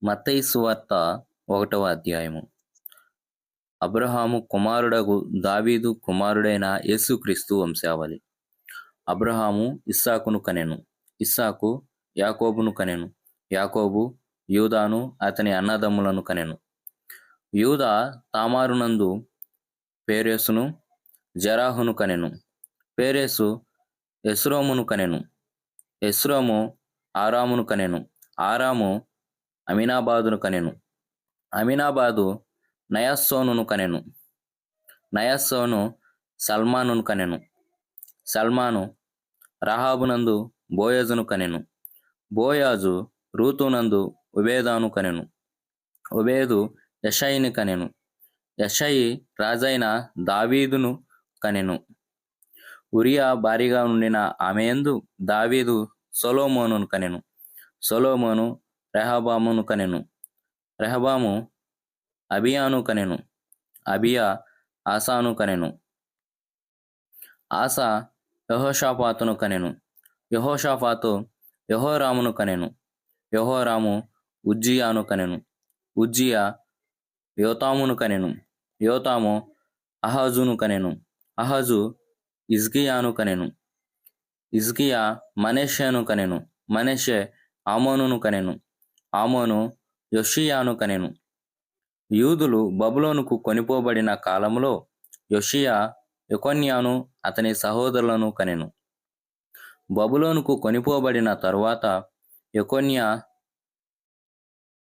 మత్తయి సువార్త 1వ అధ్యాయము. అబ్రహాము కుమారుడగు దావీదు కుమారుడైన యేసుక్రీస్తు వంశావళి. అబ్రహాము ఇస్సాకును కనెను. ఇస్సాకు యాకోబును కనెను. యాకోబు యూదాను అతని అన్నదమ్ములను కనెను. యూదా తామారునందు పేరెసును జెరాహును కనెను. పేరెసు ఎస్రోమును కనెను. ఎస్రోము ఆరామును కనెను. ఆరాము అమినాబాదును కనెను. అమినాబాదు నయస్సోనును కనెను. నయస్సోను సల్మానును కనెను. సల్మాను రహాబునందు బోయజును కనెను. బోయాజు రూతునందు ఉబేదాను కనెను. ఉబేదు యెషయిని కనెను. యెషయి రాజైన దావీదును కనెను. ఉరియా భార్యగా ఉండిన ఆమెయందు దావీదు సొలొమోనును కనెను. సొలొమోను రెహబామును కనెను. రెహబాము అబియాను కనెను. అబియా ఆసాను కనెను. ఆసా యెహోషాపాతును కనెను. యెహోషాపాతు యెహోరామును కనెను. యెహోరాము ఉజ్జియాను కనెను. ఉజ్జియా యోతామును కనెను. యోతాము అహాజును కనెను. అహాజు హిజ్కియాను కనెను. హిజ్కియా మనష్షెను కనెను. మనష్షె ఆమోనును కనెను. ఆమోను యోషియాను కనెను. యూదులు బబులోనుకు కొనిపోబడిన కాలములో యోషియా యెకొన్యాను అతని సహోదరులను కనెను. బబులోనుకు కొనిపోబడిన తరువాత యెకొన్యా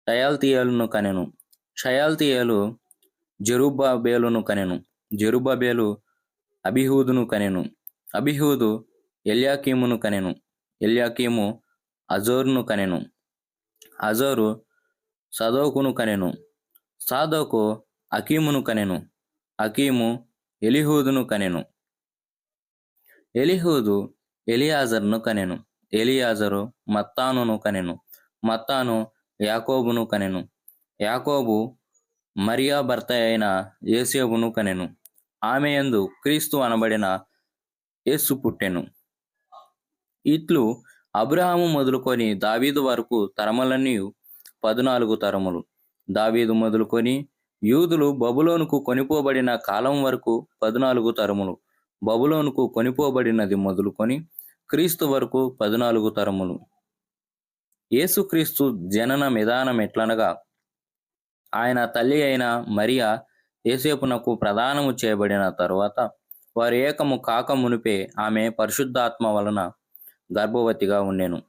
షయల్తీయేలును కనెను. షయల్తీయేలు జెరుబ్బబేలును కనెను. జెరుబ్బబేలు అబిహూదును కనెను. అబిహూదు ఎల్యాకీమును కనెను. ఎల్యాకీము అజోరును కనెను. అజోరు సదోకును కనెను. సాదోకు అకీమును కనెను. అకీము ఎలీహూదును కనెను. ఎలీహూదు ఎలియాజరును కనెను. ఎలియాజరు మత్తానును కనెను. మత్తాను యాకోబును కనెను. యాకోబు మరియా భర్త అయిన యోసేపును కనెను. ఆమెయందు క్రీస్తు అనబడిన యేసు పుట్టెను. ఇట్లు అబ్రహాము మొదలుకొని దావీదు వరకు తరములన్నీ 14 తరములు. దావీదు మొదలుకొని యూదులు బబులోనుకు కొనిపోబడిన కాలం వరకు 14 తరములు. బబులోనుకు కొనిపోబడినది మొదలుకొని క్రీస్తు వరకు 14 తరములు. యేసుక్రీస్తు జనన విధానం ఎట్లనగా, ఆయన తల్లి అయిన మరియా యోసేపునకు ప్రదానము చేయబడిన తరువాత వారు ఏకము కాక మునిపే ఆమె పరిశుద్ధాత్మ వలన గర్భవతిగా ఉండెను.